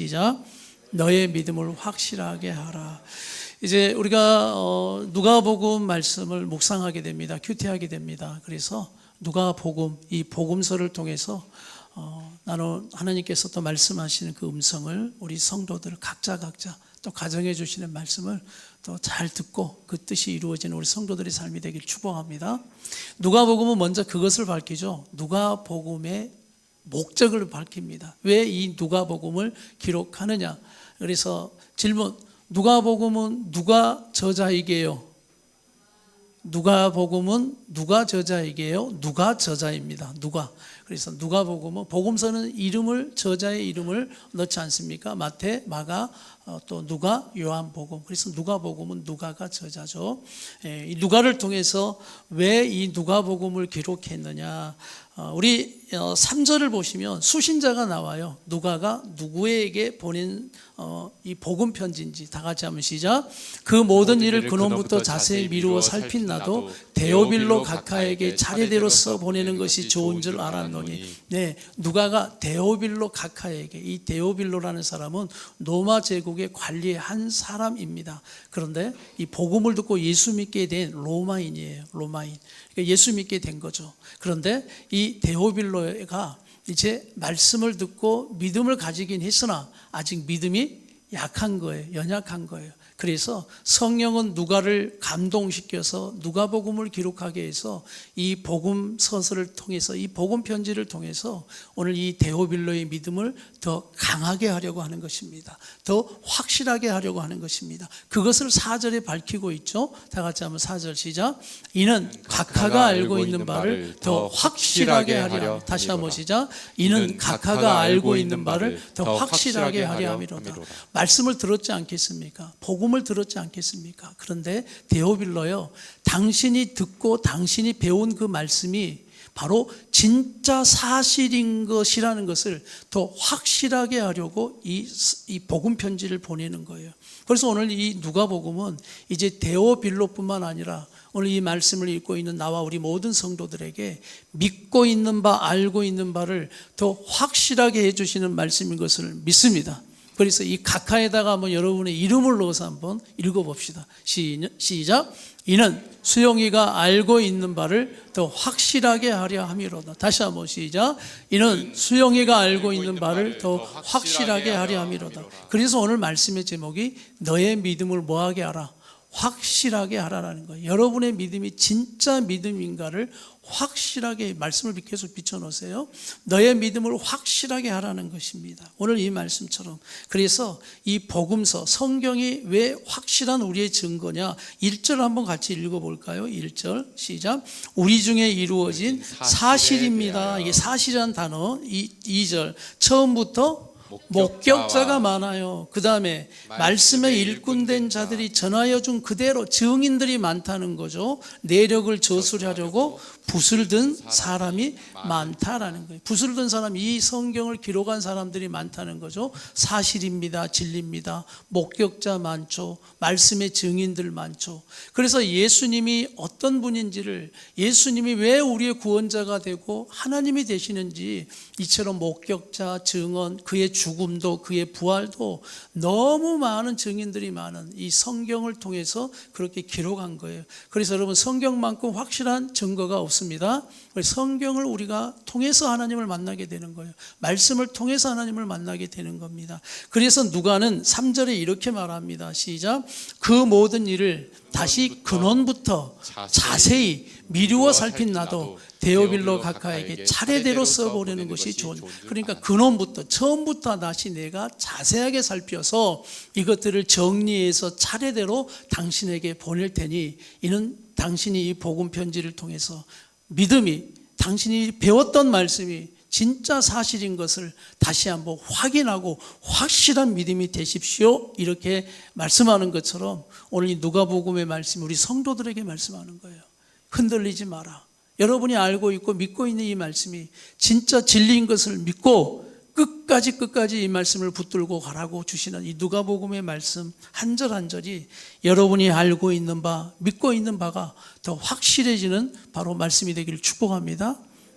시작. 너의 믿음을 확실하게 하라. 이제 우리가 누가복음 말씀을 묵상하게 됩니다. 큐티하게 됩니다. 그래서 누가복음, 이 복음서를 통해서 나는 하나님께서 또 말씀하시는 그 음성을 우리 성도들 각자 또 가정해 주시는 말씀을 또 잘 듣고 그 뜻이 이루어지는 우리 성도들의 삶이 되길 축복합니다. 누가복음은 먼저 그것을 밝히죠. 누가복음의 목적을 밝힙니다. 왜 이 누가복음을 기록하느냐? 그래서 질문, 누가복음은 누가 저자이게요? 누가복음은 누가 저자이게요? 누가 저자입니다. 누가. 그래서 누가복음은 복음서는 저자의 이름을 넣지 않습니까? 마태, 마가, 또 누가, 요한복음. 그래서 누가복음은 누가가 저자죠. 이 누가를 통해서 왜 이 누가복음을 기록했느냐? 우리 3절을 보시면 수신자가 나와요. 누가가 누구에게 보낸 이 복음 편지인지 다 같이 한번 시작. 그 모든 일을 근원부터 자세히 미루어 살핀 나도 데오빌로 각하에게 차례대로 써 보내는 것이 좋은 줄 알았노니. 네, 누가가 데오빌로 각하에게, 이 데오빌로라는 사람은 로마 제국의 관리의 한 사람입니다. 그런데 이 복음을 듣고 예수 믿게 된 로마인이에요. 로마인. 그러니까 예수 믿게 된 거죠. 그런데 이 데오빌로가 이제 말씀을 듣고 믿음을 가지긴 했으나 아직 믿음이 약한 거예요. 연약한 거예요. 그래서 성령은 누가를 감동시켜서 누가복음을 기록하게 해서 이 복음 서서를 통해서, 이 복음 편지를 통해서 오늘 이 데오빌로의 믿음을 더 강하게 하려고 하는 것입니다. 더 확실하게 하려고 하는 것입니다. 그것을 4절에 밝히고 있죠. 다 같이 한번 4절 시작. 이는 각하가 알고 있는 바를 더 확실하게 하려. 다시 한번 시작. 이는 각하가 알고 있는 바를 더 확실하게 하려 함이로다. 말씀을 들었지 않겠습니까? 복음을 들었지 않겠습니까? 그런데 데오빌로요, 당신이 듣고 당신이 배운 그 말씀이 바로 진짜 사실인 것이라는 것을 더 확실하게 하려고 이 복음 편지를 보내는 거예요. 그래서 오늘 이 누가복음은 이제 데오빌로뿐만 아니라 오늘 이 말씀을 읽고 있는 나와 우리 모든 성도들에게 믿고 있는 바, 알고 있는 바를 더 확실하게 해주시는 말씀인 것을 믿습니다. 그래서 이 각하에다가 한번 여러분의 이름을 넣어서 한번 읽어봅시다. 시작. 이는 수영이가 알고 있는 바를 더 확실하게 하려 함이로다. 다시 한번 시작. 이는 수영이가 알고 있는 바를 더 확실하게 하려 함이로다. 그래서 오늘 말씀의 제목이 너의 믿음을 뭐하게 하라? 확실하게 하라라는 거예요. 여러분의 믿음이 진짜 믿음인가를 확실하게 말씀을 계속 비춰놓으세요. 너의 믿음을 확실하게 하라는 것입니다. 오늘 이 말씀처럼. 그래서 이 복음서, 성경이 왜 확실한 우리의 증거냐? 1절 한번 같이 읽어볼까요? 1절 시작. 우리 중에 이루어진 사실입니다. 이게 사실이라는 단어. 2절 처음부터 목격자가 많아요. 그 다음에 말씀에 일꾼된 자들이 전하여 준 그대로 증인들이 많다는 거죠. 내력을 저술하려고 붓을 든 사람이 많다라는 거예요. 붓을 든 사람이, 이 성경을 기록한 사람들이 많다는 거죠. 사실입니다. 진리입니다. 목격자 많죠. 말씀의 증인들 많죠. 그래서 예수님이 어떤 분인지를, 예수님이 왜 우리의 구원자가 되고 하나님이 되시는지 이처럼 목격자, 증언, 그의 죽음도 그의 부활도 너무 많은 증인들이 많은 이 성경을 통해서 그렇게 기록한 거예요. 그래서 여러분, 성경만큼 확실한 증거가 없습니다. 성경을 우리가 통해서 하나님을 만나게 되는 거예요. 말씀을 통해서 하나님을 만나게 되는 겁니다. 그래서 누가는 3절에 이렇게 말합니다. 시작. 그 모든 일을 다시 근원부터 자세히 미루어 살핀 나도 데오빌로 각하에게 차례대로 써보내는 것이 좋은. 그러니까 근원부터, 처음부터 다시 내가 자세하게 살펴서 이것들을 정리해서 차례대로 당신에게 보낼 테니 이는 당신이 이 복음 편지를 통해서 믿음이, 당신이 배웠던 말씀이 진짜 사실인 것을 다시 한번 확인하고 확실한 믿음이 되십시오. 이렇게 말씀하는 것처럼 오늘 이 누가복음의 말씀이 우리 성도들에게 말씀하는 거예요. 흔들리지 마라. 여러분이 알고 있고 믿고 있는 이 말씀이 진짜 진리인 것을 믿고 끝까지 이 말씀을 붙들고 가라고 주시는 이 누가복음의 말씀 한 절 한 절이 여러분이 알고 있는 바, 믿고 있는 바가 더 확실해지는 바로 말씀이 되기를 축복합니다.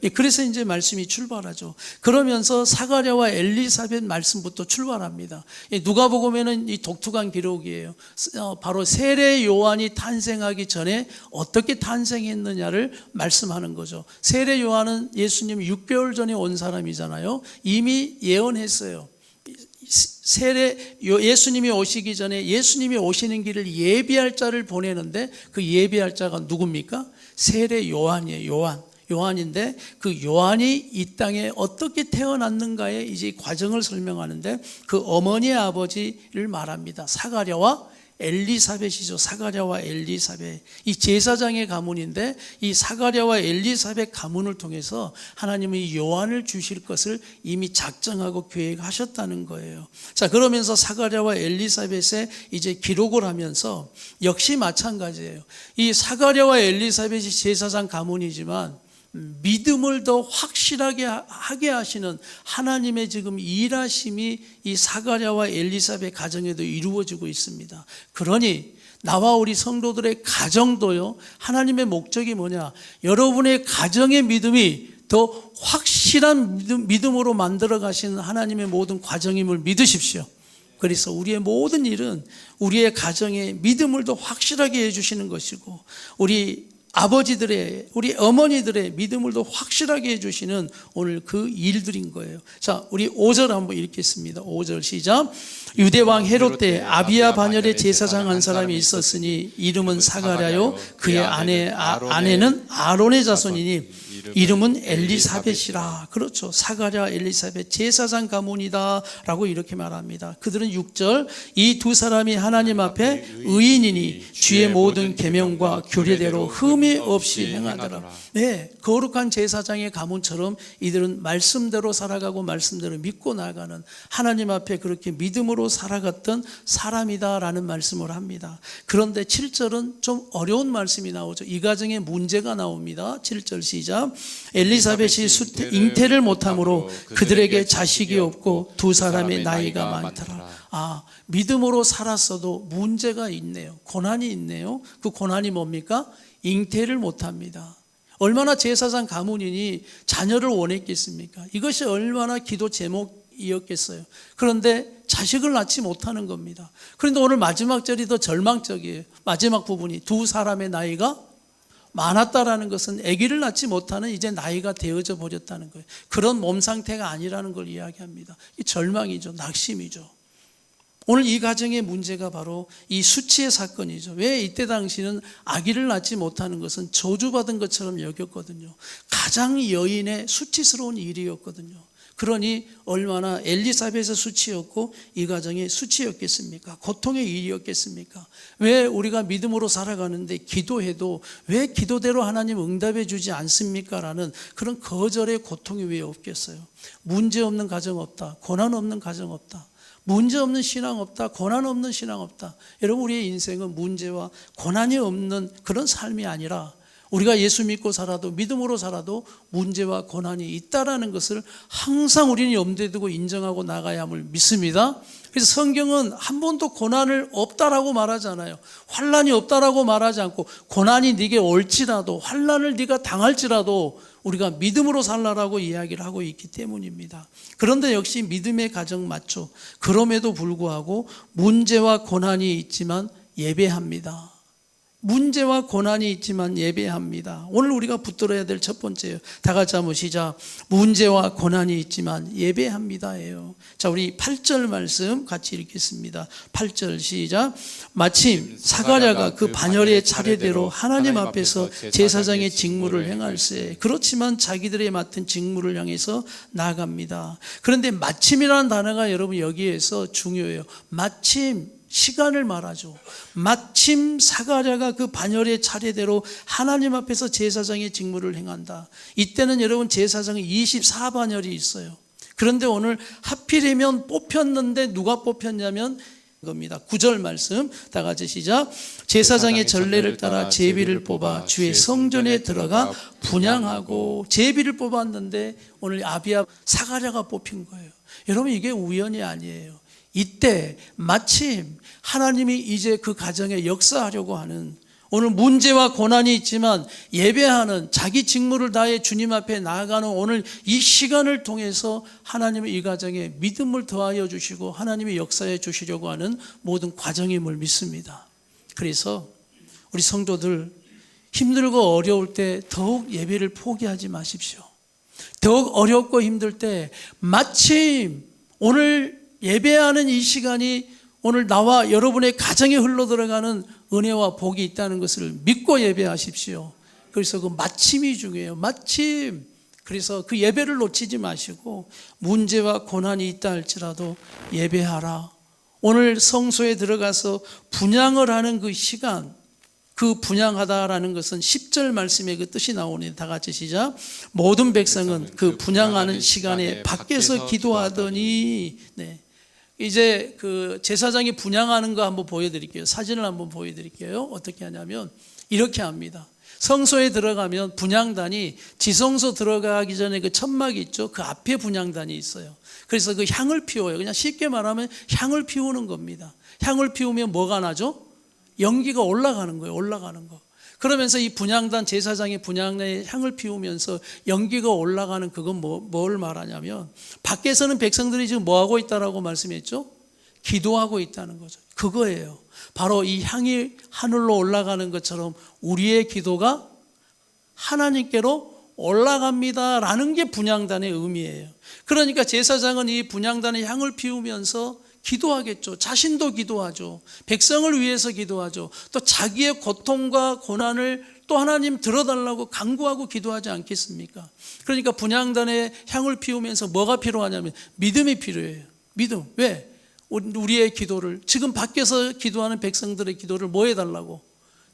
그래서 이제 말씀이 출발하죠. 그러면서 사가랴와 엘리사벳 말씀부터 출발합니다. 누가복음에는 이 독특한 기록이에요. 바로 세례 요한이 탄생하기 전에 어떻게 탄생했느냐를 말씀하는 거죠. 세례 요한은 예수님 6개월 전에 온 사람이잖아요. 이미 예언했어요. 예수님이 오시기 전에 예수님이 오시는 길을 예비할 자를 보내는데 그 예비할 자가 누굽니까? 세례 요한이에요. 요한인데 그 요한이 이 땅에 어떻게 태어났는가의 이제 과정을 설명하는데 그 어머니의 아버지를 말합니다. 사가랴와 엘리사벳이죠. 사가랴와 엘리사벳. 이 제사장의 가문인데 이 사가랴와 엘리사벳 가문을 통해서 하나님은 이 요한을 주실 것을 이미 작정하고 계획하셨다는 거예요. 자, 그러면서 사가랴와 엘리사벳의 이제 기록을 하면서 역시 마찬가지예요. 이 사가랴와 엘리사벳이 제사장 가문이지만 믿음을 더 확실하게 하게 하시는 하나님의 지금 일하심이 이 사가랴와 엘리사벳 가정에도 이루어지고 있습니다. 그러니 나와 우리 성도들의 가정도요, 하나님의 목적이 뭐냐? 여러분의 가정의 믿음이 더 확실한 믿음으로 만들어 가시는 하나님의 모든 과정임을 믿으십시오. 그래서 우리의 모든 일은 우리의 가정의 믿음을 더 확실하게 해주시는 것이고, 우리 아버지들의, 우리 어머니들의 믿음을 더 확실하게 해주시는 오늘 그 일들인 거예요. 자, 우리 5절 한번 읽겠습니다. 5절 시작. 유대왕 헤롯 때 아비야 반열에 제사장 한 사람이 있었으니 이름은 사가랴요 그의 아내는 아론의 자손이니 이름은 엘리사벳이라. 그렇죠. 사가랴 엘리사벳 제사장 가문이다 라고 이렇게 말합니다. 그들은 6절 이 두 사람이 하나님 앞에 의인이니 주의 모든 계명과 규례대로 흠이 없이 행하더라. 네, 거룩한 제사장의 가문처럼 이들은 말씀대로 살아가고 말씀대로 믿고 나아가는 하나님 앞에 그렇게 믿음으로 살아갔던 사람이다라는 말씀을 합니다. 그런데 7절은 좀 어려운 말씀이 나오죠. 이 가정에 문제가 나옵니다. 7절 시작. 엘리사벳이 잉태를 못함으로 그들에게 자식이 없고 두 사람의 나이가 많더라. 믿음으로 살았어도 문제가 있네요. 고난이 있네요. 그 고난이 뭡니까? 잉태를 못합니다. 얼마나 제사장 가문이니 자녀를 원했겠습니까? 이것이 얼마나 기도 제목이었겠어요. 그런데 자식을 낳지 못하는 겁니다. 그런데 오늘 마지막 절이 더 절망적이에요. 마지막 부분이 두 사람의 나이가 많았다라는 것은 아기를 낳지 못하는 이제 나이가 되어져 버렸다는 거예요. 그런 몸 상태가 아니라는 걸 이야기합니다. 이 절망이죠. 낙심이죠. 오늘 이 가정의 문제가 바로 이 수치의 사건이죠. 왜 이때 당시는 아기를 낳지 못하는 것은 저주받은 것처럼 여겼거든요. 가장 여인의 수치스러운 일이었거든요. 그러니 얼마나 엘리사벳의 수치였고 이 가정의 수치였겠습니까? 고통의 일이었겠습니까? 왜 우리가 믿음으로 살아가는데 기도해도 왜 기도대로 하나님 응답해 주지 않습니까? 라는 그런 거절의 고통이 왜 없겠어요? 문제 없는 가정 없다. 고난 없는 가정 없다. 문제 없는 신앙 없다. 고난 없는 신앙 없다. 여러분, 우리의 인생은 문제와 고난이 없는 그런 삶이 아니라 우리가 예수 믿고 살아도 믿음으로 살아도 문제와 고난이 있다라는 것을 항상 우리는 염두에 두고 인정하고 나가야 함을 믿습니다. 그래서 성경은 한 번도 고난을 없다라고 말하잖아요. 환난이 없다라고 말하지 않고 고난이 네게 올지라도 환난을 네가 당할지라도 우리가 믿음으로 살라라고 이야기를 하고 있기 때문입니다. 그런데 역시 믿음의 가정 맞죠. 그럼에도 불구하고 문제와 고난이 있지만 예배합니다. 문제와 고난이 있지만 예배합니다. 오늘 우리가 붙들어야 될 첫 번째예요. 다 같이 한번 시작. 문제와 고난이 있지만 예배합니다예요. 자, 우리 8절 말씀 같이 읽겠습니다. 8절 시작. 마침 사가랴가 그 반열의 차례대로 하나님 앞에서 제사장의 직무를 행할세. 그렇지만 자기들의 맡은 직무를 향해서 나아갑니다. 그런데 마침이라는 단어가 여러분 여기에서 중요해요. 마침 시간을 말하죠. 마침 사가랴가 그 반열의 차례대로 하나님 앞에서 제사장의 직무를 행한다. 이때는 여러분 제사장은 24반열이 있어요. 그런데 오늘 하필이면 뽑혔는데 누가 뽑혔냐면 겁니다. 9절 말씀 다 같이 시작. 제사장의 전례를 따라 제비를 뽑아 주의 성전에 들어가 분향하고. 제비를 뽑았는데 오늘 아비야 사가랴가 뽑힌 거예요. 여러분, 이게 우연이 아니에요. 이때 마침 하나님이 이제 그 가정에 역사하려고 하는, 오늘 문제와 고난이 있지만 예배하는 자기 직무를 다해 주님 앞에 나아가는 오늘 이 시간을 통해서 하나님의 이 가정에 믿음을 더하여 주시고 하나님의 역사해 주시려고 하는 모든 과정임을 믿습니다. 그래서 우리 성도들 힘들고 어려울 때 더욱 예배를 포기하지 마십시오. 더욱 어렵고 힘들 때 마침 오늘 예배하는 이 시간이 오늘 나와 여러분의 가정에 흘러들어가는 은혜와 복이 있다는 것을 믿고 예배하십시오. 그래서 그 마침이 중요해요. 마침. 그래서 그 예배를 놓치지 마시고 문제와 고난이 있다 할지라도 예배하라. 오늘 성소에 들어가서 분향을 하는 그 시간, 그 분향하다라는 것은 10절 말씀에 그 뜻이 나오니 다 같이 시작. 모든 백성은 그 분향하는 시간에 밖에서 기도하더니. 네. 이제 그 제사장이 분향하는 거 한번 보여드릴게요. 사진을 한번 보여드릴게요. 어떻게 하냐면 이렇게 합니다. 성소에 들어가면 분향단이 지성소 들어가기 전에 그 천막이 있죠. 그 앞에 분향단이 있어요. 그래서 그 향을 피워요. 그냥 쉽게 말하면 향을 피우는 겁니다. 향을 피우면 뭐가 나죠? 연기가 올라가는 거예요. 올라가는 거. 그러면서 이 분향단 제사장이 분향단에 향을 피우면서 연기가 올라가는 그건 뭘 말하냐면 밖에서는 백성들이 지금 뭐하고 있다라고 말씀했죠? 기도하고 있다는 거죠. 그거예요. 바로 이 향이 하늘로 올라가는 것처럼 우리의 기도가 하나님께로 올라갑니다라는 게 분향단의 의미예요. 그러니까 제사장은 이 분향단에 향을 피우면서 기도하겠죠. 자신도 기도하죠. 백성을 위해서 기도하죠. 또 자기의 고통과 고난을 또 하나님 들어달라고 간구하고 기도하지 않겠습니까? 그러니까 분향단에 향을 피우면서 뭐가 필요하냐면 믿음이 필요해요. 믿음. 왜? 우리의 기도를 지금 밖에서 기도하는 백성들의 기도를 뭐 해달라고?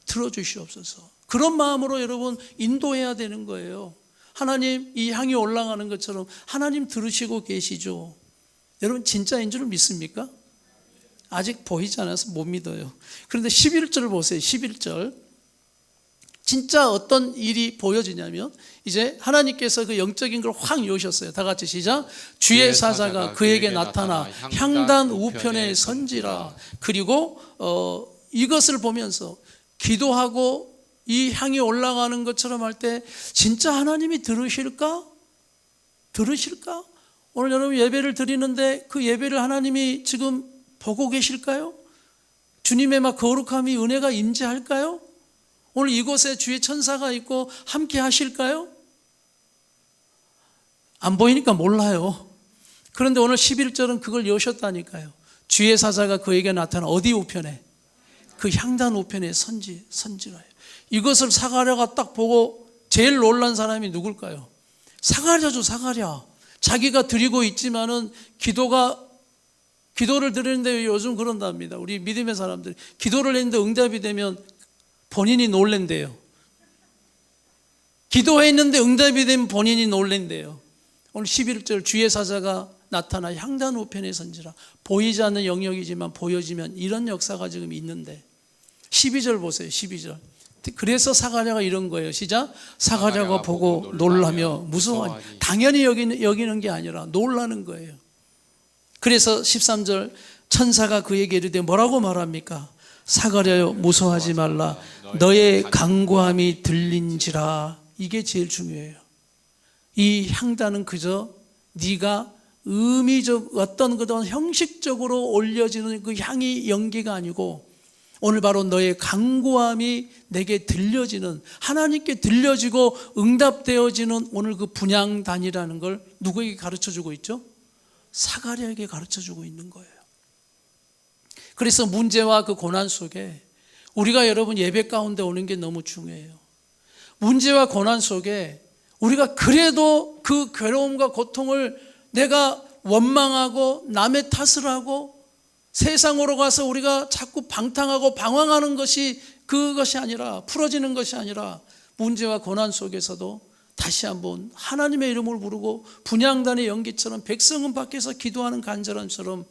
들어주시옵소서. 그런 마음으로 여러분 인도해야 되는 거예요. 하나님 이 향이 올라가는 것처럼 하나님 들으시고 계시죠. 여러분 진짜인 줄 믿습니까? 아직 보이지 않아서 못 믿어요. 그런데 11절 보세요. 11절. 진짜 어떤 일이 보여지냐면 이제 하나님께서 그 영적인 걸 확 여셨어요. 다 같이 시작. 주의 사자가 그에게 나타나 향단 우편에 선지라. 그리고 이것을 보면서 기도하고 이 향이 올라가는 것처럼 할 때 진짜 하나님이 들으실까? 들으실까? 오늘 여러분 예배를 드리는데 그 예배를 하나님이 지금 보고 계실까요? 주님의 막 거룩함이 은혜가 임재할까요? 오늘 이곳에 주의 천사가 있고 함께 하실까요? 안 보이니까 몰라요. 그런데 오늘 11절은 그걸 여셨다니까요. 주의 사자가 그에게 나타나 어디 우편에? 그 향단 우편에 선지라요. 이것을 사가랴가 딱 보고 제일 놀란 사람이 누굴까요? 사가랴죠. 사가랴. 자기가 드리고 있지만은 기도를 드리는데 요즘 그런답니다. 우리 믿음의 사람들이 기도를 했는데 응답이 되면 본인이 놀랜대요. 기도했는데 응답이 되면 본인이 놀랜대요. 오늘 11절 주의 사자가 나타나 향단 우편에 선지라. 보이지 않는 영역이지만 보여지면 이런 역사가 지금 있는데 12절 보세요. 12절. 그래서 사가랴가 이런 거예요. 시작. 사가랴가 보고 놀라며 무서워하니. 당연히 여기는 게 아니라 놀라는 거예요. 그래서 13절 천사가 그에게 이르되 뭐라고 말합니까? 사가랴여 무서워하지 말라. 너의 간구함이 들린지라. 이게 제일 중요해요. 이 향단은 그저 네가 의미적 어떤 그런 형식적으로 올려지는 그 향이 연기가 아니고 오늘 바로 너의 간구함이 내게 들려지는, 하나님께 들려지고 응답되어지는 오늘 그 분향단이라는 걸 누구에게 가르쳐주고 있죠? 사가랴에게 가르쳐주고 있는 거예요. 그래서 문제와 그 고난 속에 우리가 여러분 예배 가운데 오는 게 너무 중요해요. 문제와 고난 속에 우리가 그래도 그 괴로움과 고통을 내가 원망하고 남의 탓을 하고 세상으로 가서 우리가 자꾸 방탕하고 방황하는 것이 그것이 아니라, 풀어지는 것이 아니라 문제와 고난 속에서도 다시 한번 하나님의 이름을 부르고 분향단의 연기처럼 백성은 밖에서 기도하는 간절함처럼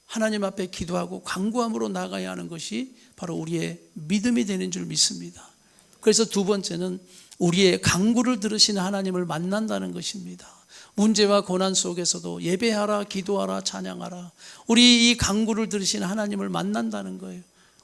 하나님 앞에 기도하고 간구함으로 나가야 하는 것이 바로 우리의 믿음이 되는 줄 믿습니다. 그래서 두 번째는 우리의 간구를 들으시는 하나님을 만난다는 것입니다. 문제와 고난 속에서도 예배하라, 기도하라, 찬양하라. 우리 이 간구를 들으시는 하나님을 만난다는 거예요.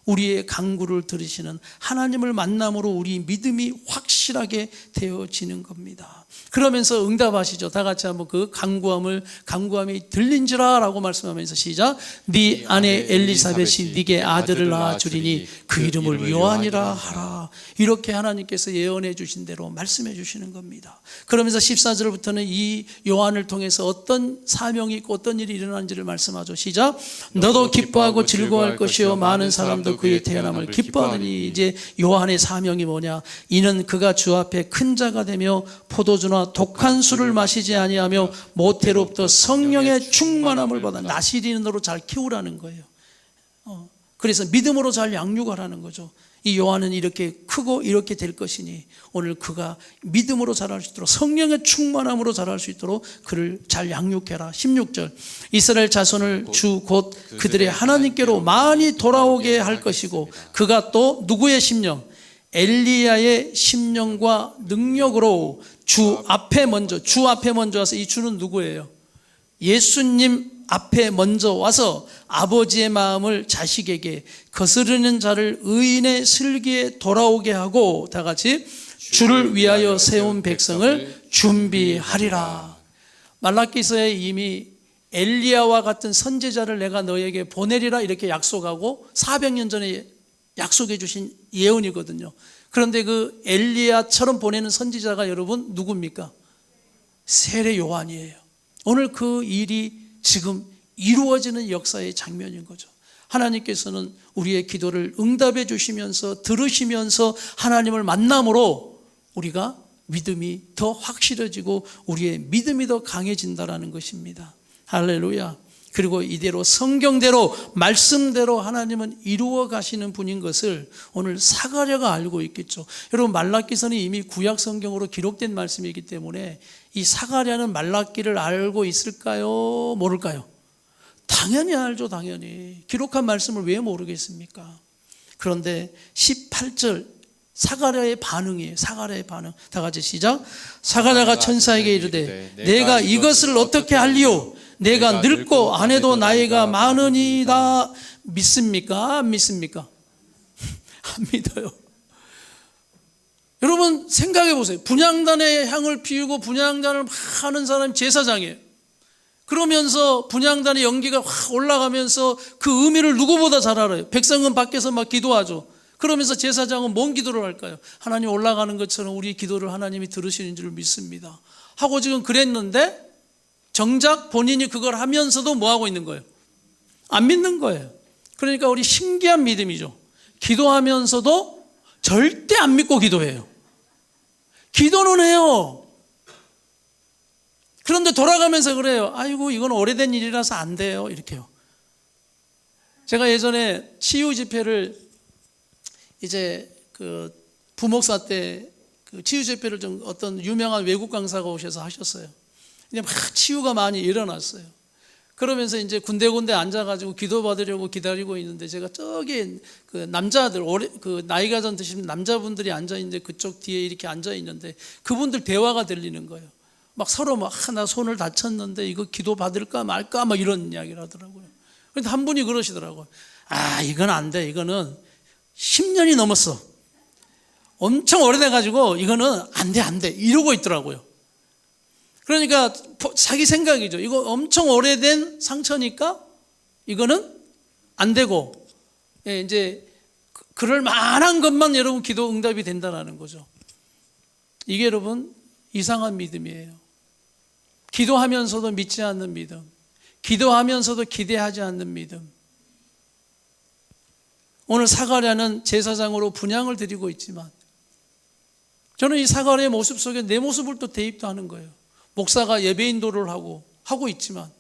우리의 간구를 들으시는 하나님을 만남으로 우리 믿음이 확실하게 되어지는 겁니다. 그러면서 응답하시죠. 다 같이 한번 그 간구함이 들린지라 라고 말씀하면서 시작. 네 아내 엘리사벳이 네게 아들을 낳아 주리니 그 이름을 요한이라 하라. 이렇게 하나님께서 예언해 주신 대로 말씀해 주시는 겁니다. 그러면서 14절부터는 이 요한을 통해서 어떤 사명이 있고 어떤 일이 일어나는지를 말씀하죠. 시작. 너도 기뻐하고 즐거워할 것이요 많은 사람도 그의 태어남을 기뻐하느니. 이제 요한의 사명이 뭐냐? 이는 그가 주 앞에 큰 자가 되며 포도주나 독한 술을 마시지 아니하며 모태로부터 성령의 충만함을 받아 나시린으로 잘 키우라는 거예요. 그래서 믿음으로 잘 양육하라는 거죠. 이 요한은 이렇게 크고 이렇게 될 것이니 오늘 그가 믿음으로 자랄 수 있도록 성령의 충만함으로 자랄 수 있도록 그를 잘 양육해라. 16절. 이스라엘 자손을 주 곧 그들의 하나님께로 많이 돌아오게 할 것이고 그가 또 누구의 심령? 엘리야의 심령과 능력으로 주 앞에 먼저 와서, 이 주는 누구예요? 예수님 앞에 먼저 와서 아버지의 마음을 자식에게 거스르는 자를 의인의 슬기에 돌아오게 하고, 다 같이 주를 위하여 세운 백성을 준비하리라. 말라기서에 이미 엘리야와 같은 선지자를 내가 너에게 보내리라 이렇게 약속하고 400년 전에 약속해 주신 예언이거든요. 그런데 그 엘리야처럼 보내는 선지자가 여러분 누굽니까? 세례 요한이에요. 오늘 그 일이 지금 이루어지는 역사의 장면인 거죠. 하나님께서는 우리의 기도를 응답해 주시면서 들으시면서 하나님을 만남으로 우리가 믿음이 더 확실해지고 우리의 믿음이 더 강해진다라는 것입니다. 할렐루야. 그리고 이대로 성경대로 말씀대로 하나님은 이루어 가시는 분인 것을 오늘 사가랴가 알고 있겠죠. 여러분 말라기서는 이미 구약 성경으로 기록된 말씀이기 때문에 이 사가랴는 말라기를 알고 있을까요? 모를까요? 당연히 알죠. 당연히. 기록한 말씀을 왜 모르겠습니까? 그런데 18절 사가랴의 반응이에요. 사가랴의 반응. 다 같이 시작. 사가랴가 천사에게 이르되 내가 이것을 어떻게 할리요? 내가 늙고 아내도 나이가 많으니이다. 믿습니까? 안 믿습니까? 안 믿어요. 여러분 생각해 보세요. 분향단에 향을 피우고 분향단을 막 하는 사람이 제사장이에요. 그러면서 분향단의 연기가 확 올라가면서 그 의미를 누구보다 잘 알아요. 백성은 밖에서 막 기도하죠. 그러면서 제사장은 뭔 기도를 할까요? 하나님 올라가는 것처럼 우리 기도를 하나님이 들으시는 줄 믿습니다 하고 지금 그랬는데 정작 본인이 그걸 하면서도 뭐 하고 있는 거예요? 안 믿는 거예요. 그러니까 우리 신기한 믿음이죠. 기도하면서도 절대 안 믿고 기도해요. 기도는 해요. 그런데 돌아가면서 그래요. 아이고 이건 오래된 일이라서 안 돼요. 이렇게요. 제가 예전에 치유 집회를 이제 그 부목사 때 그 치유 집회를 좀 어떤 유명한 외국 강사가 오셔서 하셨어요. 이제 막 치유가 많이 일어났어요. 그러면서 이제 군데군데 앉아가지고 기도받으려고 기다리고 있는데 제가 저기 그 남자들, 그 나이가 좀 드신 남자분들이 앉아있는데 그쪽 뒤에 이렇게 앉아있는데 그분들 대화가 들리는 거예요. 막 서로 막 나 손을 다쳤는데 이거 기도받을까 말까 막 이런 이야기를 하더라고요. 그런데 한 분이 그러시더라고요. 아, 이건 안 돼. 이거는 10년이 넘었어. 엄청 오래돼가지고 이거는 안 돼, 안 돼. 이러고 있더라고요. 그러니까 자기 생각이죠. 이거 엄청 오래된 상처니까 이거는 안 되고, 예, 이제 그럴 만한 것만 여러분 기도 응답이 된다는 거죠. 이게 여러분 이상한 믿음이에요. 기도하면서도 믿지 않는 믿음, 기도하면서도 기대하지 않는 믿음. 오늘 사가랴는 제사장으로 분향을 드리고 있지만 저는 이 사가랴의 모습 속에 내 모습을 또 대입도 하는 거예요. 목사가 예배인도를 하고 있지만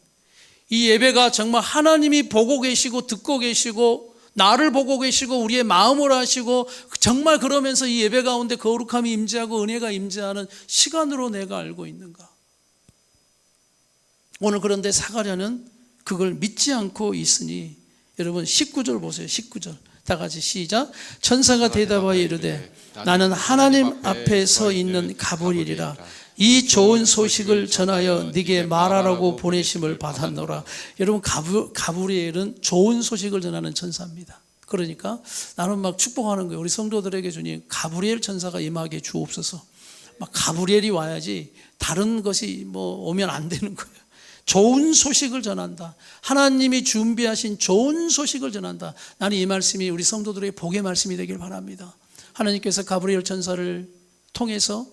이 예배가 정말 하나님이 보고 계시고 듣고 계시고 나를 보고 계시고 우리의 마음을 아시고 정말 그러면서 이 예배 가운데 거룩함이 임재하고 은혜가 임재하는 시간으로 내가 알고 있는가? 오늘 그런데 사가랴는 그걸 믿지 않고 있으니 여러분 19절 보세요. 19절 다 같이 시작. 천사가 대답하여 이르되 나는 하나님 앞에 서 있는 가브리엘이라. 이 좋은 소식을 전하여 네게 말하라고 보내심을 받았노라. 여러분 가브리엘은 좋은 소식을 전하는 천사입니다. 그러니까 나는 막 축복하는 거예요. 우리 성도들에게 주님 가브리엘 천사가 임하게 주옵소서. 막 가브리엘이 와야지 다른 것이 뭐 오면 안 되는 거예요. 좋은 소식을 전한다. 하나님이 준비하신 좋은 소식을 전한다. 나는 이 말씀이 우리 성도들에게 복의 말씀이 되길 바랍니다. 하나님께서 가브리엘 천사를 통해서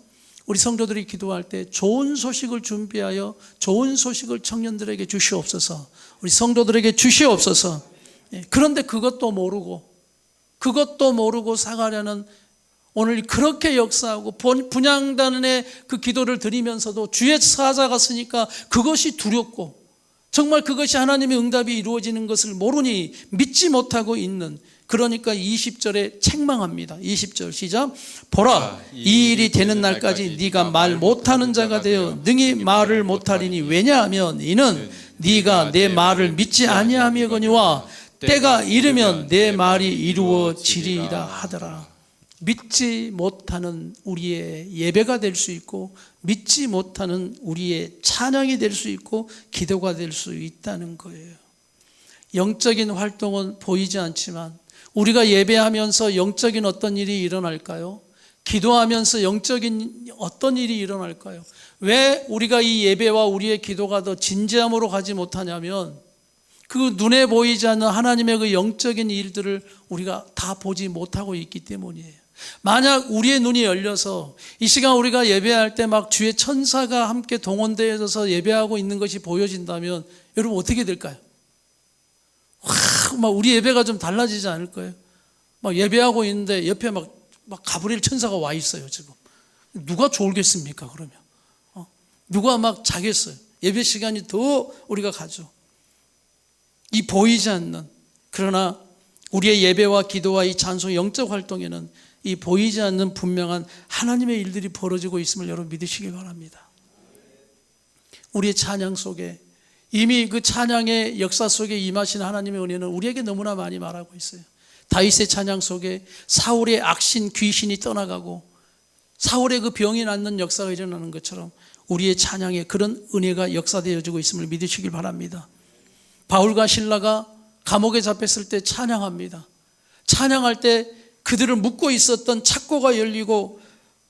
우리 성도들이 기도할 때 좋은 소식을 준비하여 좋은 소식을 청년들에게 주시옵소서. 우리 성도들에게 주시옵소서. 그런데 그것도 모르고 사가랴는 오늘 그렇게 역사하고 분향단의 그 기도를 드리면서도 주의 사자가 쓰니까 그것이 두렵고 정말 그것이 하나님의 응답이 이루어지는 것을 모르니 믿지 못하고 있는, 그러니까 20절에 책망합니다. 20절 시작. 보라, 이 일이 되는 날까지 네가 말 못하는 자가 되어 능히 말을 못하리니, 왜냐하면 이는 네가 내 말을 믿지 아니함이거니와 때가 이르면 내 말이 이루어지리이다 하더라. 믿지 못하는 우리의 예배가 될 수 있고, 믿지 못하는 우리의 찬양이 될 수 있고, 기도가 될 수 있다는 거예요. 영적인 활동은 보이지 않지만 우리가 예배하면서 영적인 어떤 일이 일어날까요? 기도하면서 영적인 어떤 일이 일어날까요? 왜 우리가 이 예배와 우리의 기도가 더 진지함으로 가지 못하냐면, 그 눈에 보이지 않는 하나님의 그 영적인 일들을 우리가 다 보지 못하고 있기 때문이에요. 만약 우리의 눈이 열려서 이 시간 우리가 예배할 때 막 주의 천사가 함께 동원되어서 예배하고 있는 것이 보여진다면 여러분 어떻게 될까요? 막 우리 예배가 좀 달라지지 않을 거예요. 막 예배하고 있는데 옆에 막 가브리엘 천사가 와 있어요. 지금 누가 졸겠습니까? 그러면 누가 막 자겠어요? 예배 시간이 더 우리가 가죠. 이 보이지 않는, 그러나 우리의 예배와 기도와 이 찬송 영적 활동에는 이 보이지 않는 분명한 하나님의 일들이 벌어지고 있음을 여러분 믿으시기 바랍니다. 우리의 찬양 속에 이미 그 찬양의 역사 속에 임하신 하나님의 은혜는 우리에게 너무나 많이 말하고 있어요. 다윗의 찬양 속에 사울의 악신 귀신이 떠나가고 사울의 그 병이 낫는 역사가 일어나는 것처럼 우리의 찬양에 그런 은혜가 역사되어지고 있음을 믿으시길 바랍니다. 바울과 실라가 감옥에 잡혔을 때 찬양합니다. 찬양할 때 그들을 묶고 있었던 착고가 열리고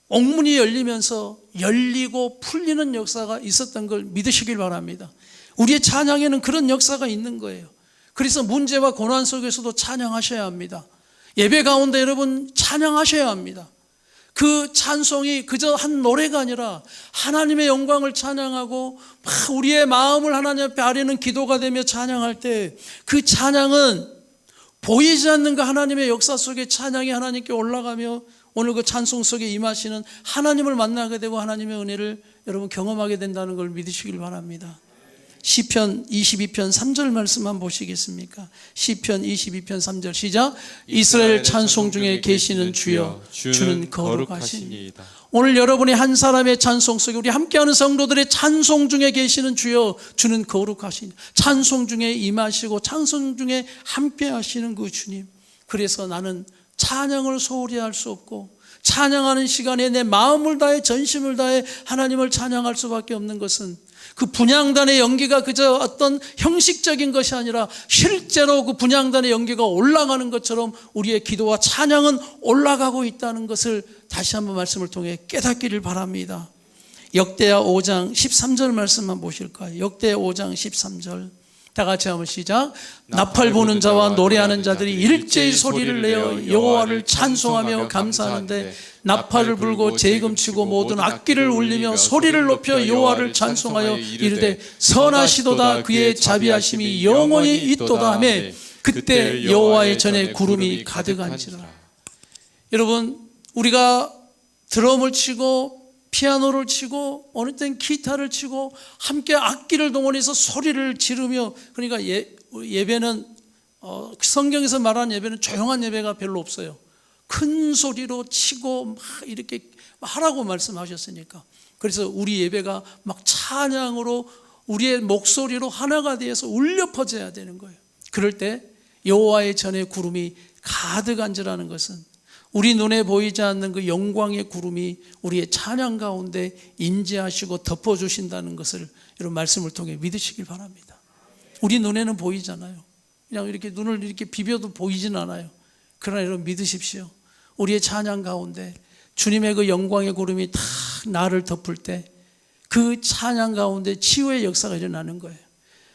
옥문이 열리면서 열리고 풀리는 역사가 있었던 걸 믿으시길 바랍니다. 우리의 찬양에는 그런 역사가 있는 거예요. 그래서 문제와 고난 속에서도 찬양하셔야 합니다. 예배 가운데 여러분 찬양하셔야 합니다. 그 찬송이 그저 한 노래가 아니라 하나님의 영광을 찬양하고 우리의 마음을 하나님 앞에 아뢰는 기도가 되며 찬양할 때 그 찬양은 보이지 않는 그 하나님의 역사 속에 찬양이 하나님께 올라가며 오늘 그 찬송 속에 임하시는 하나님을 만나게 되고 하나님의 은혜를 여러분 경험하게 된다는 걸 믿으시길 바랍니다. 시편 22편 3절 말씀만 보시겠습니까? 시편 22편 3절 시작. 이스라엘 찬송 중에 계시는 주여, 주는 거룩하시니이다. 오늘 여러분의 한 사람의 찬송 속에 우리 함께하는 성도들의 찬송 중에 계시는 주여, 주는 거룩하시니, 찬송 중에 임하시고 찬송 중에 함께하시는 그 주님. 그래서 나는 찬양을 소홀히 할 수 없고 찬양하는 시간에 내 마음을 다해 전심을 다해 하나님을 찬양할 수밖에 없는 것은 그 분향단의 연기가 그저 어떤 형식적인 것이 아니라 실제로 그 분향단의 연기가 올라가는 것처럼 우리의 기도와 찬양은 올라가고 있다는 것을 다시 한번 말씀을 통해 깨닫기를 바랍니다. 역대하 5장 13절 말씀만 보실까요? 역대하 5장 13절 다 같이 한번 시작. 나팔 부는 자와 노래하는 자들이 일제히 소리를 내어 여호와를 찬송하며 감사하는데 나팔을 불고 재금치고 모든 악기를 울리며 소리를 높여 여호와를 찬송하여 이르되 선하시도다 그의 자비하심이 영원히 있도다 하며 그때 여호와의 전에 구름이 가득한지라. 여러분 우리가 드럼을 치고 피아노를 치고 어느 땐 기타를 치고 함께 악기를 동원해서 소리를 지르며, 그러니까 예배는 성경에서 말하는 예배는 조용한 예배가 별로 없어요. 큰 소리로 치고 막 이렇게 하라고 말씀하셨으니까. 그래서 우리 예배가 막 찬양으로 우리의 목소리로 하나가 되어서 울려 퍼져야 되는 거예요. 그럴 때 여호와의 전에 구름이 가득한지라는 것은 우리 눈에 보이지 않는 그 영광의 구름이 우리의 찬양 가운데 임재하시고 덮어주신다는 것을 여러분 말씀을 통해 믿으시길 바랍니다. 우리 눈에는 보이잖아요. 그냥 이렇게 눈을 이렇게 비벼도 보이진 않아요. 그러나 여러분 믿으십시오. 우리의 찬양 가운데 주님의 그 영광의 구름이 다 나를 덮을 때 그 찬양 가운데 치유의 역사가 일어나는 거예요.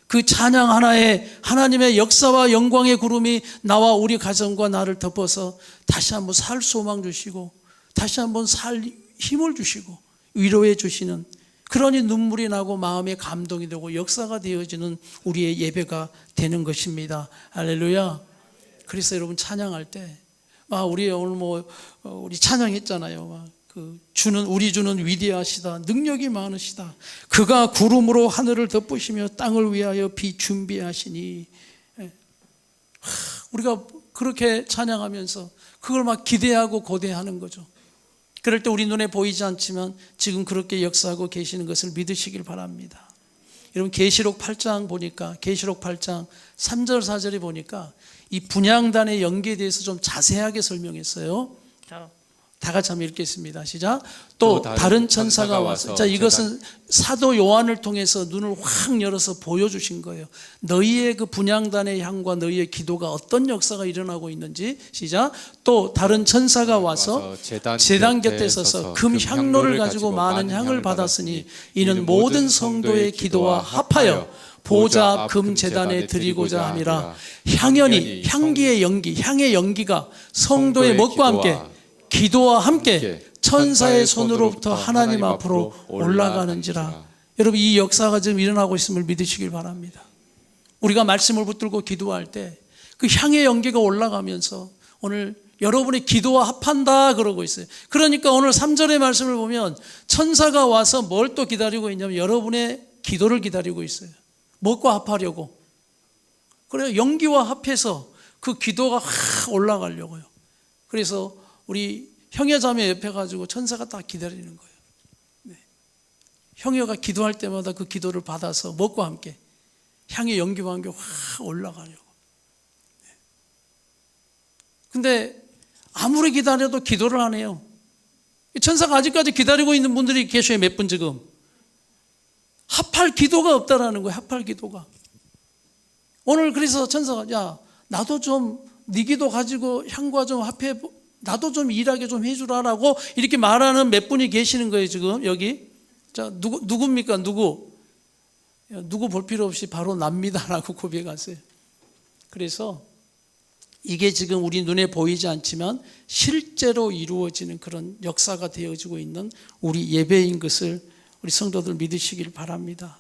그 찬양 하나에 하나님의 역사와 영광의 구름이 나와 우리 가정과 나를 덮어서 다시 한번 살 소망 주시고 다시 한번 살 힘을 주시고 위로해 주시는, 그러니 눈물이 나고 마음에 감동이 되고 역사가 되어지는 우리의 예배가 되는 것입니다. 할렐루야. 그래서 여러분 찬양할 때 우리 오늘 우리 찬양했잖아요. 우리 주는 위대하시다, 능력이 많으시다, 그가 구름으로 하늘을 덮으시며 땅을 위하여 비 준비하시니. 우리가 그렇게 찬양하면서 그걸 막 기대하고 고대하는 거죠. 그럴 때 우리 눈에 보이지 않지만 지금 그렇게 역사하고 계시는 것을 믿으시길 바랍니다. 여러분 계시록 8장 보니까, 계시록 8장 3절 4절에 보니까 이 분향단의 연기에 대해서 좀 자세하게 설명했어요. 다 같이 한번 읽겠습니다. 시작. 또 다른 천사가 와서, 자, 이것은 사도 요한을 통해서 눈을 확 열어서 보여주신 거예요. 너희의 그 분향단의 향과 너희의 기도가 어떤 역사가 일어나고 있는지. 시작. 또 다른 천사가 와서 제단 곁에 서서 금 향로를 가지고 많은 향을 받았으니 이는 모든 성도의 기도와 합하여 보좌 앞 금 제단에 드리고자 함이라. 향연이, 향기의 연기, 향의 연기가 성도의 먹과 함께 기도와 함께 천사의 손으로부터 하나님 앞으로 올라가는지라. 여러분 이 역사가 지금 일어나고 있음을 믿으시길 바랍니다. 우리가 말씀을 붙들고 기도할 때 그 향의 연기가 올라가면서 오늘 여러분의 기도와 합한다 그러고 있어요. 그러니까 오늘 3절의 말씀을 보면 천사가 와서 뭘 또 기다리고 있냐면 여러분의 기도를 기다리고 있어요. 뭐과 합하려고. 그래서 연기와 합해서 그 기도가 확 올라가려고요. 그래서 우리 형제자매 옆에 가지고 천사가 딱 기다리는 거예요. 네. 형제가 기도할 때마다 그 기도를 받아서 먹과 함께 향의 연기와 함께 확 올라가려고. 네. 근데 아무리 기다려도 기도를 안 해요. 천사가 아직까지 기다리고 있는 분들이 계셔요. 몇 분 지금. 합할 기도가 없다라는 거예요. 합할 기도가. 오늘 그래서 천사가 야 나도 좀 네 기도 가지고 향과 좀 합해, 나도 좀 일하게 좀 해주라라고 이렇게 말하는 몇 분이 계시는 거예요. 지금 여기. 자, 누굽니까? 누구 볼 필요 없이 바로 납니다라고 고백하세요. 그래서 이게 지금 우리 눈에 보이지 않지만 실제로 이루어지는 그런 역사가 되어지고 있는 우리 예배인 것을 우리 성도들 믿으시길 바랍니다.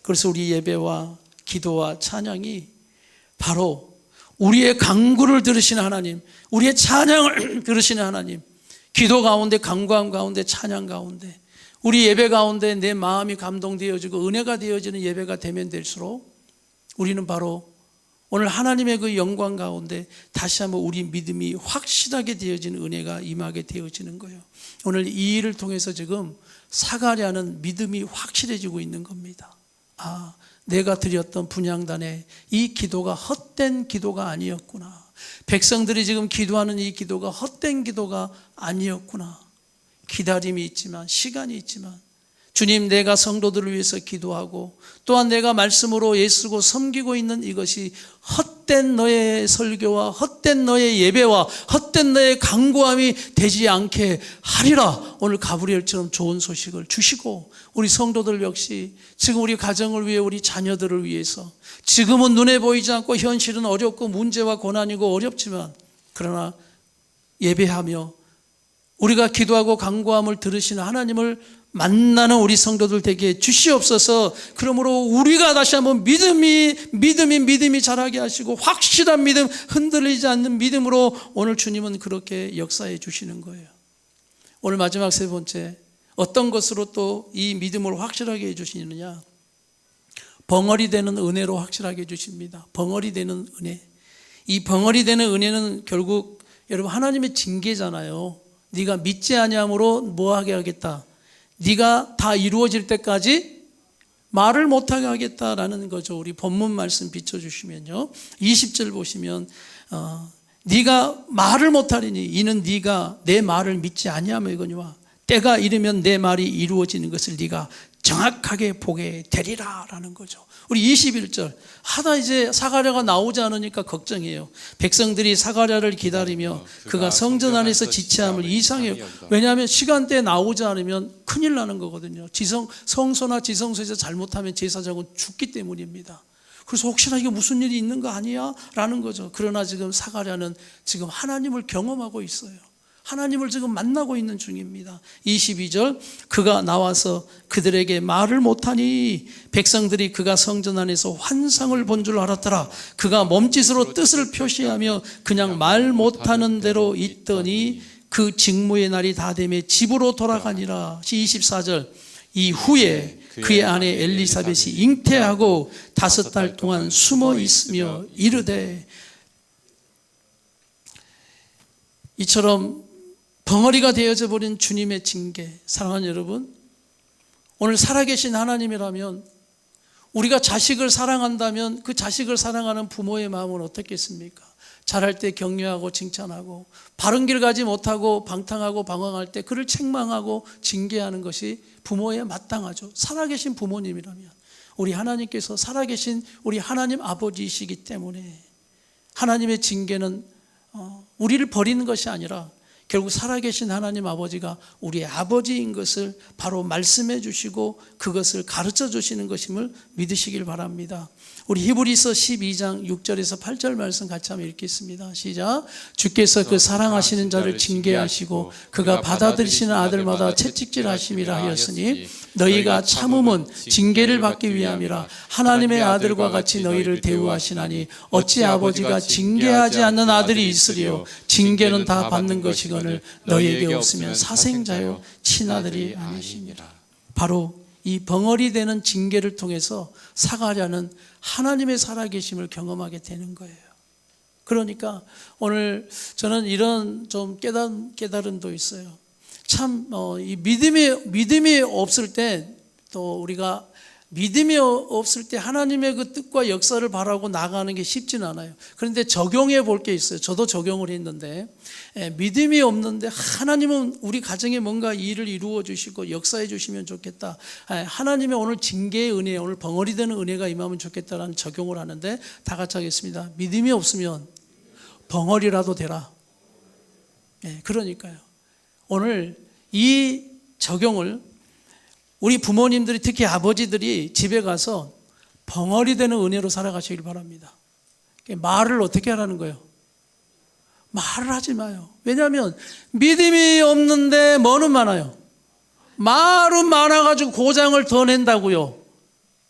그래서 우리 예배와 기도와 찬양이 바로 우리의 간구를 들으시는 하나님, 우리의 찬양을 들으시는 하나님, 기도 가운데, 간구함 가운데, 찬양 가운데, 우리 예배 가운데 내 마음이 감동되어지고 은혜가 되어지는 예배가 되면 될수록 우리는 바로 오늘 하나님의 그 영광 가운데 다시 한번 우리 믿음이 확실하게 되어지는 은혜가 임하게 되어지는 거예요. 오늘 이 일을 통해서 지금 사가랴는 믿음이 확실해지고 있는 겁니다. 내가 드렸던 분향단에 이 기도가 헛된 기도가 아니었구나. 백성들이 지금 기도하는 이 기도가 헛된 기도가 아니었구나. 기다림이 있지만, 시간이 있지만, 주님, 내가 성도들을 위해서 기도하고 또한 내가 말씀으로 애쓰고 섬기고 있는 이것이 헛된 너의 설교와 헛된 너의 예배와 헛된 너의 간구함이 되지 않게 하리라. 오늘 가브리엘처럼 좋은 소식을 주시고 우리 성도들 역시 지금 우리 가정을 위해, 우리 자녀들을 위해서, 지금은 눈에 보이지 않고 현실은 어렵고 문제와 고난이고 어렵지만 그러나 예배하며 우리가 기도하고 간구함을 들으시는 하나님을 만나는 우리 성도들 되게 주시옵소서. 그러므로 우리가 다시 한번 믿음이 자라게 하시고 확실한 믿음, 흔들리지 않는 믿음으로 오늘 주님은 그렇게 역사해 주시는 거예요. 오늘 마지막 세 번째, 어떤 것으로 또 이 믿음을 확실하게 해 주시느냐? 벙어리 되는 은혜로 확실하게 해 주십니다. 벙어리 되는 은혜. 이 벙어리 되는 은혜는 결국 여러분 하나님의 징계잖아요. 네가 믿지 아니함으로 뭐하게 하겠다? 네가 다 이루어질 때까지 말을 못하게 하겠다라는 거죠. 우리 본문 말씀 비춰주시면요, 20절 보시면 네가 말을 못하리니 이는 네가 내 말을 믿지 아니하며 이거니와 때가 이르면 내 말이 이루어지는 것을 네가 정확하게 보게 되리라라는 거죠. 우리 21절 하다 이제 사가랴가 나오지 않으니까 걱정이에요. 백성들이 사가랴를 기다리며 그가 성전 안에서 지체함을 이상해요. 왜냐하면 시간대에 나오지 않으면 큰일 나는 거거든요. 성소나 지성소에서 잘못하면 제사장은 죽기 때문입니다. 그래서 혹시나 이게 무슨 일이 있는 거 아니야? 라는 거죠. 그러나 지금 사가랴는 지금 하나님을 경험하고 있어요. 하나님을 지금 만나고 있는 중입니다. 22절 그가 나와서 그들에게 말을 못하니 백성들이 그가 성전 안에서 환상을 본 줄 알았더라. 그가 몸짓으로 뜻을 표시하며 그냥 말 못하는 대로 있더니 그 직무의 날이 다 되며 집으로 돌아가니라. 24절 이후에 그의 아내 엘리사벳이 잉태하고 5달 동안 숨어 있으며 이르되. 이처럼 벙어리가 되어져 버린 주님의 징계. 사랑하는 여러분, 오늘 살아계신 하나님이라면, 우리가 자식을 사랑한다면 그 자식을 사랑하는 부모의 마음은 어떻겠습니까? 잘할 때 격려하고 칭찬하고, 바른 길 가지 못하고 방탕하고 방황할 때 그를 책망하고 징계하는 것이 부모에 마땅하죠. 살아계신 부모님이라면. 우리 하나님께서 살아계신 우리 하나님 아버지이시기 때문에 하나님의 징계는 우리를 버리는 것이 아니라 결국 살아계신 하나님 아버지가 우리의 아버지인 것을 바로 말씀해 주시고 그것을 가르쳐 주시는 것임을 믿으시길 바랍니다. 우리 히브리서 12장 6절에서 8절 말씀 같이 한번 읽겠습니다. 시작. 주께서 그 사랑하시는 자를 징계하시고 그가 받아들이시는 아들마다 채찍질하심이라 하였으니 너희가 참음은 징계를 받기 위함이라. 하나님의 아들과 같이 너희를 대우하시나니 어찌 아버지가 징계하지 않는 아들이 있으리요. 징계는 다 받는 것이거늘 너희에게 없으면 사생자요 친아들이 아니시니라. 바로 이 벙어리 되는 징계를 통해서 사가랴는 하나님의 살아계심을 경험하게 되는 거예요. 그러니까 오늘 저는 이런 좀 깨달음도 있어요. 참 이 믿음이 없을 때, 또 우리가 믿음이 없을 때 하나님의 그 뜻과 역사를 바라고 나가는 게 쉽지는 않아요. 그런데 적용해 볼 게 있어요. 저도 적용을 했는데, 믿음이 없는데 하나님은 우리 가정에 뭔가 일을 이루어 주시고 역사해 주시면 좋겠다. 하나님의 오늘 징계의 은혜, 오늘 벙어리 되는 은혜가 임하면 좋겠다라는 적용을 하는데, 다 같이 하겠습니다. 믿음이 없으면 벙어리라도 되라. 그러니까요. 오늘 이 적용을 우리 부모님들이, 특히 아버지들이 집에 가서 벙어리 되는 은혜로 살아가시길 바랍니다. 말을 어떻게 하라는 거예요? 말을 하지 마요. 왜냐하면 믿음이 없는데 뭐는 많아요? 말은 많아가지고 고장을 더 낸다고요.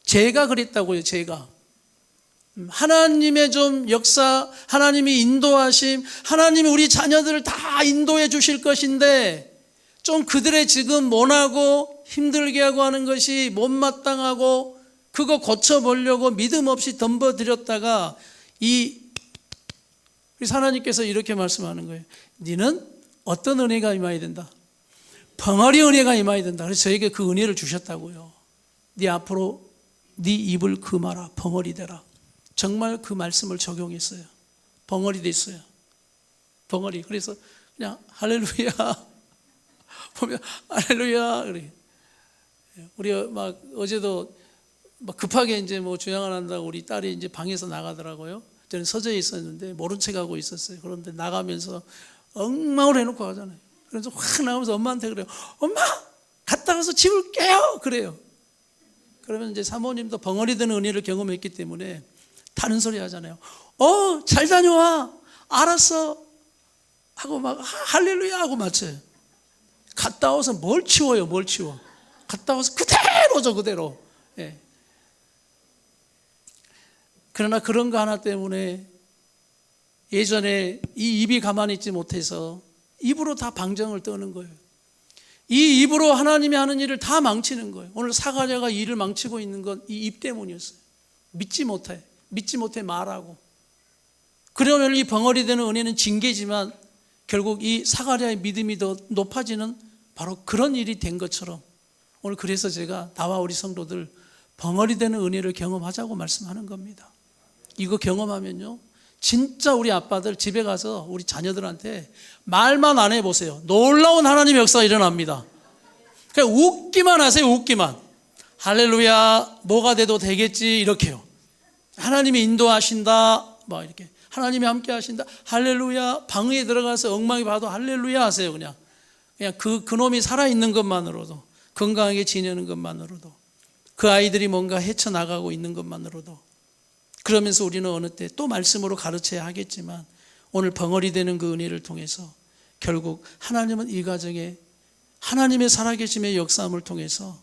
제가 그랬다고요. 제가 하나님의 좀 역사, 하나님이 인도하심, 하나님이 우리 자녀들을 다 인도해 주실 것인데 좀 그들의 지금 모나고 힘들게 하고 하는 것이 못마땅하고 그거 고쳐보려고 믿음 없이 덤벼들였다가 하나님께서 이렇게 말씀하는 거예요. 너는 어떤 은혜가 임해야 된다? 벙어리 은혜가 임해야 된다. 그래서 저에게 그 은혜를 주셨다고요. 네 앞으로 네 입을 금하라. 벙어리 되라. 정말 그 말씀을 적용했어요. 벙어리 됐어요. 벙어리. 그래서 그냥 할렐루야 보면 할렐루야 그래. 우리 막 어제도 막 급하게 이제 뭐 주양을 한다고 우리 딸이 이제 방에서 나가더라고요. 저는 서재에 있었는데 모른 척하고 있었어요. 그런데 나가면서 엉망을 해놓고 가잖아요. 그래서 확 나오면서 엄마한테 그래요. 엄마 갔다 가서 집을 깨요 그래요. 그러면 이제 사모님도 벙어리 되는 은혜를 경험했기 때문에 다른 소리 하잖아요. 잘 다녀와. 알았어. 하고 막 할렐루야 하고 맞춰요. 갔다 와서 뭘 치워요? 뭘 치워? 갔다 와서 그대로죠, 그대로. 예. 그러나 그런 거 하나 때문에 예전에 이 입이 가만히 있지 못해서 입으로 다 방정을 떠는 거예요. 이 입으로 하나님이 하는 일을 다 망치는 거예요. 오늘 사가랴가 일을 망치고 있는 건 이 입 때문이었어요. 믿지 못해 말하고. 그러면 이 벙어리 되는 은혜는 징계지만 결국 이 사가랴의 믿음이 더 높아지는 바로 그런 일이 된 것처럼 오늘 그래서 제가 나와 우리 성도들 벙어리 되는 은혜를 경험하자고 말씀하는 겁니다. 이거 경험하면요 진짜 우리 아빠들 집에 가서 우리 자녀들한테 말만 안 해보세요. 놀라운 하나님의 역사가 일어납니다. 그냥 웃기만 하세요. 웃기만. 할렐루야, 뭐가 돼도 되겠지, 이렇게요. 하나님이 인도하신다, 뭐 이렇게. 하나님이 함께 하신다, 할렐루야. 방에 들어가서 엉망이 봐도 할렐루야 하세요. 그냥 그놈이 살아있는 것만으로도, 건강하게 지내는 것만으로도, 그 아이들이 뭔가 헤쳐나가고 있는 것만으로도. 그러면서 우리는 어느 때 또 말씀으로 가르쳐야 하겠지만, 오늘 벙어리 되는 그 은혜를 통해서 결국 하나님은 이 가정에 하나님의 살아계심의 역사함을 통해서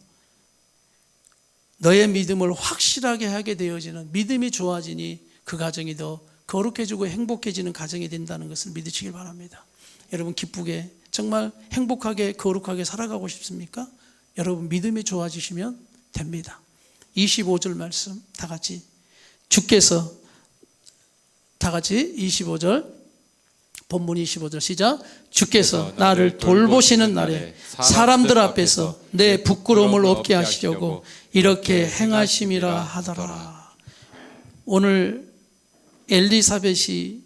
너의 믿음을 확실하게 하게 되어지는, 믿음이 좋아지니 그 가정이 더 거룩해지고 행복해지는 가정이 된다는 것을 믿으시길 바랍니다. 여러분, 기쁘게 정말 행복하게 거룩하게 살아가고 싶습니까? 여러분, 믿음이 좋아지시면 됩니다. 25절 말씀 다 같이, 주께서, 다 같이 25절, 본문 25절 시작. 주께서 나를 돌보시는 날에 사람들 앞에서 내 부끄러움을 없게 하시려고 이렇게 행하심이라 하더라. 오늘 엘리사벳이,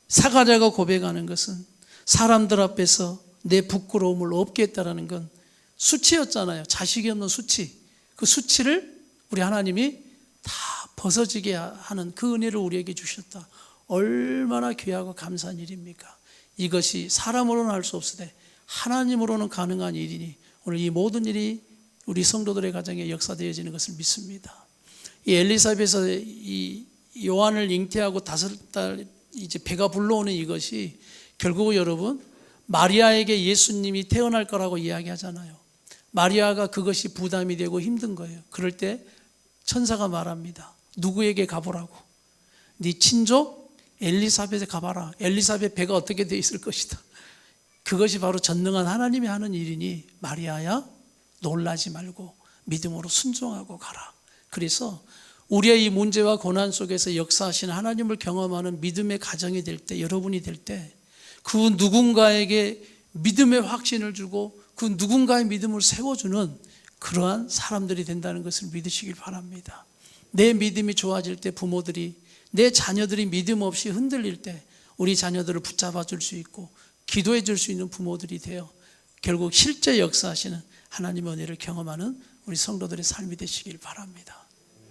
사가랴가 고백하는 것은 사람들 앞에서 내 부끄러움을 없게 했다라는 건 수치였잖아요. 자식이 없는 수치. 그 수치를 우리 하나님이 다 벗어지게 하는 그 은혜를 우리에게 주셨다. 얼마나 귀하고 감사한 일입니까? 이것이 사람으로는 할 수 없으되 하나님으로는 가능한 일이니 오늘 이 모든 일이 우리 성도들의 가정에 역사되어지는 것을 믿습니다. 이 엘리사벳에서 이 요한을 잉태하고 5달 이제 배가 불러오는 이것이 결국 여러분, 마리아에게 예수님이 태어날 거라고 이야기하잖아요. 마리아가 그것이 부담이 되고 힘든 거예요. 그럴 때 천사가 말합니다. 누구에게 가보라고? 네 친족 엘리사벳에 가봐라. 엘리사벳 배가 어떻게 돼 있을 것이다. 그것이 바로 전능한 하나님이 하는 일이니 마리아야, 놀라지 말고 믿음으로 순종하고 가라. 그래서 우리의 이 문제와 고난 속에서 역사하시는 하나님을 경험하는 믿음의 가정이 될 때, 여러분이 될 때, 그 누군가에게 믿음의 확신을 주고 그 누군가의 믿음을 세워주는 그러한 사람들이 된다는 것을 믿으시길 바랍니다. 내 믿음이 좋아질 때 부모들이, 내 자녀들이 믿음 없이 흔들릴 때 우리 자녀들을 붙잡아 줄 수 있고 기도해 줄 수 있는 부모들이 되어 결국 실제 역사하시는 하나님의 은혜를 경험하는 우리 성도들의 삶이 되시길 바랍니다.